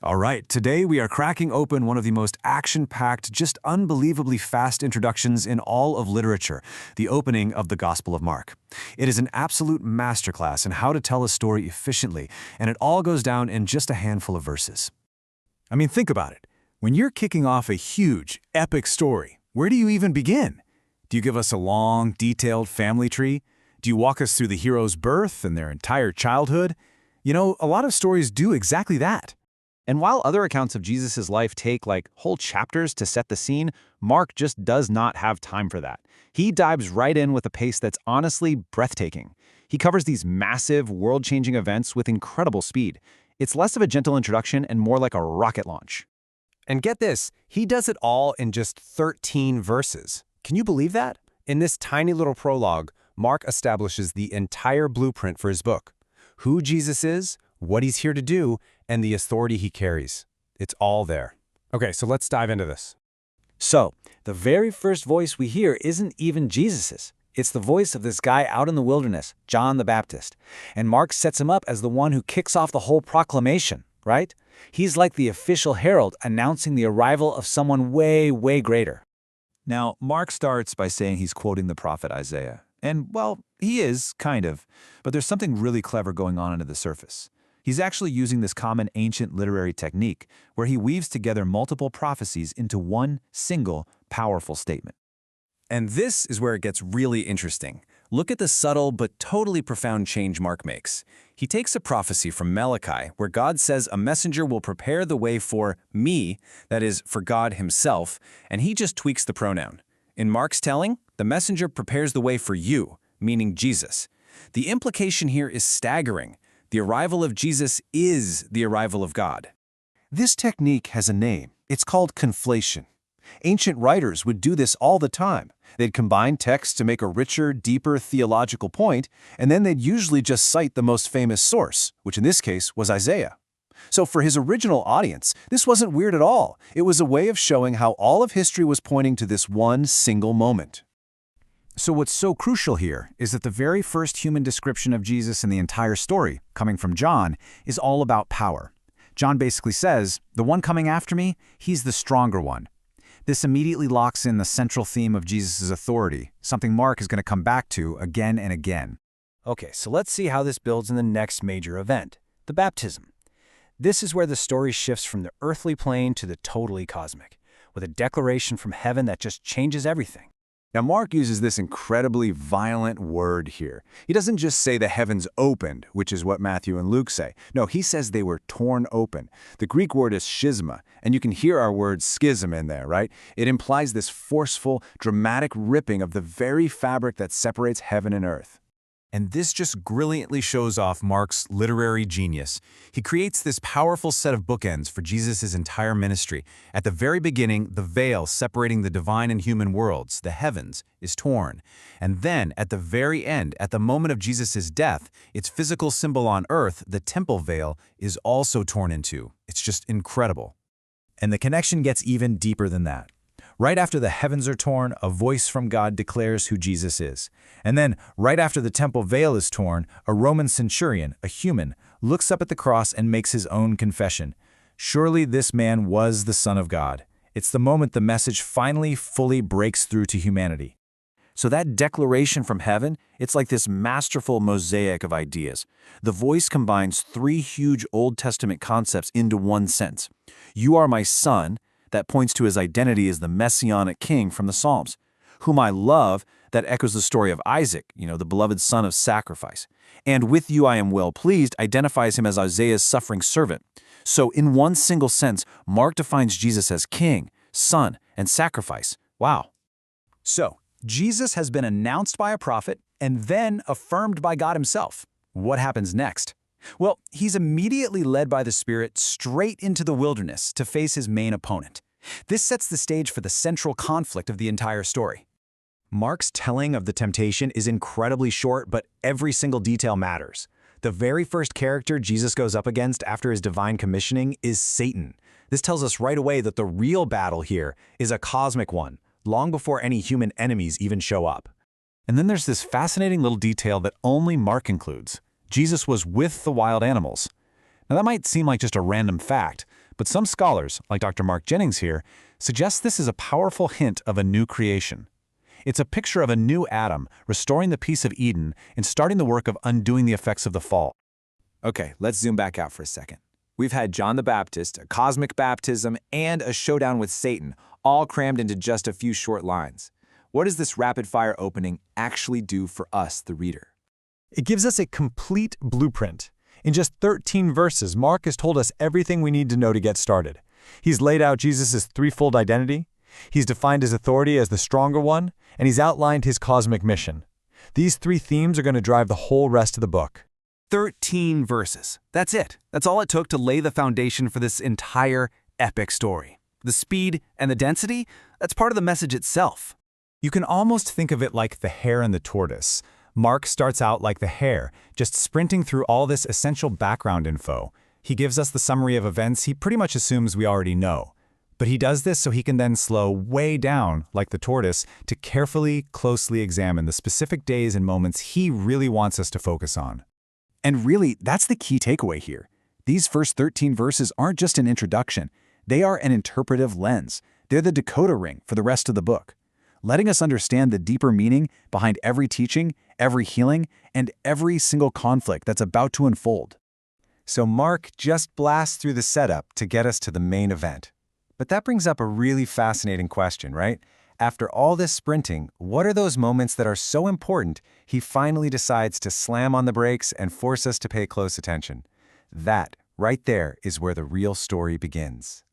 All right, today we are cracking open one of the most action-packed, just unbelievably fast introductions in all of literature, the opening of the Gospel of Mark. It is an absolute masterclass in how to tell a story efficiently, and it all goes down in just a handful of verses. I mean, think about it. When you're kicking off a huge, epic story, where do you even begin? Do you give us a long, detailed family tree? Do you walk us through the hero's birth and their entire childhood? You know, a lot of stories do exactly that. And while other accounts of Jesus' life take like whole chapters to set the scene, Mark just does not have time for that. He dives right in with a pace that's honestly breathtaking. He covers these massive, world-changing events with incredible speed. It's less of a gentle introduction and more like a rocket launch. And get this, he does it all in just 13 verses. Can you believe that? In this tiny little prologue, Mark establishes the entire blueprint for his book. Who Jesus is, what he's here to do, and the authority he carries. It's all there. Okay, so let's dive into this. So, the very first voice we hear isn't even Jesus's. It's the voice of this guy out in the wilderness, John the Baptist. And Mark sets him up as the one who kicks off the whole proclamation, right? He's like the official herald announcing the arrival of someone way, way greater. Now, Mark starts by saying he's quoting the prophet Isaiah. And, well, he is, kind of. But there's something really clever going on under the surface. He's actually using this common ancient literary technique where he weaves together multiple prophecies into one single, powerful statement. And this is where it gets really interesting. Look at the subtle but totally profound change Mark makes. He takes a prophecy from Malachi where God says a messenger will prepare the way for me, that is, for God himself, and he just tweaks the pronoun. In Mark's telling, the messenger prepares the way for you, meaning Jesus. The implication here is staggering. The arrival of Jesus is the arrival of God. This technique has a name. It's called conflation. Ancient writers would do this all the time. They'd combine texts to make a richer, deeper theological point, and then they'd usually just cite the most famous source, which in this case was Isaiah. So for his original audience, this wasn't weird at all. It was a way of showing how all of history was pointing to this one single moment. So what's so crucial here is that the very first human description of Jesus in the entire story, coming from John, is all about power. John basically says, the one coming after me, he's the stronger one. This immediately locks in the central theme of Jesus' authority, something Mark is going to come back to again and again. Okay, so let's see how this builds in the next major event, the baptism. This is where the story shifts from the earthly plane to the totally cosmic, with a declaration from heaven that just changes everything. Now, Mark uses this incredibly violent word here. He doesn't just say the heavens opened, which is what Matthew and Luke say. No, he says they were torn open. The Greek word is schisma, and you can hear our word schism in there, right? It implies this forceful, dramatic ripping of the very fabric that separates heaven and earth. And this just brilliantly shows off Mark's literary genius. He creates this powerful set of bookends for Jesus' entire ministry. At the very beginning, the veil separating the divine and human worlds, the heavens, is torn. And then, at the very end, at the moment of Jesus' death, its physical symbol on earth, the temple veil, is also torn in two. It's just incredible. And the connection gets even deeper than that. Right after the heavens are torn, a voice from God declares who Jesus is. And then, right after the temple veil is torn, a Roman centurion, a human, looks up at the cross and makes his own confession. Surely this man was the Son of God. It's the moment the message finally fully breaks through to humanity. So that declaration from heaven, it's like this masterful mosaic of ideas. The voice combines three huge Old Testament concepts into one sentence. You are my son, that points to his identity as the messianic king from the Psalms. Whom I love, that echoes the story of Isaac, the beloved son of sacrifice. And with you I am well pleased identifies him as Isaiah's suffering servant. So in one single sense, Mark defines Jesus as king, son, and sacrifice. Wow. So, Jesus has been announced by a prophet and then affirmed by God himself. What happens next? Well, he's immediately led by the Spirit straight into the wilderness to face his main opponent. This sets the stage for the central conflict of the entire story. Mark's telling of the temptation is incredibly short, but every single detail matters. The very first character Jesus goes up against after his divine commissioning is Satan. This tells us right away that the real battle here is a cosmic one, long before any human enemies even show up. And then there's this fascinating little detail that only Mark includes. Jesus was with the wild animals. Now that might seem like just a random fact, But some scholars, like Dr. Mark Jennings here, suggest this is a powerful hint of a new creation. It's a picture of a new Adam, restoring the peace of Eden and starting the work of undoing the effects of the fall. Okay, let's zoom back out for a second. We've had John the Baptist, a cosmic baptism, and a showdown with Satan, all crammed into just a few short lines. What does this rapid-fire opening actually do for us, the reader? It gives us a complete blueprint. In just 13 verses, Mark has told us everything we need to know to get started. He's laid out Jesus' threefold identity, he's defined his authority as the stronger one, and he's outlined his cosmic mission. These three themes are going to drive the whole rest of the book. 13 verses. That's it. That's all it took to lay the foundation for this entire epic story. The speed and the density, that's part of the message itself. You can almost think of it like the hare and the tortoise. Mark starts out like the hare, just sprinting through all this essential background info. He gives us the summary of events he pretty much assumes we already know. But he does this so he can then slow way down, like the tortoise, to carefully, closely examine the specific days and moments he really wants us to focus on. And really, that's the key takeaway here. These first 13 verses aren't just an introduction. They are an interpretive lens. They're the decoder ring for the rest of the book, letting us understand the deeper meaning behind every teaching, every healing, and every single conflict that's about to unfold. So Mark just blasts through the setup to get us to the main event. But that brings up a really fascinating question, right? After all this sprinting, what are those moments that are so important he finally decides to slam on the brakes and force us to pay close attention? That, right there, is where the real story begins.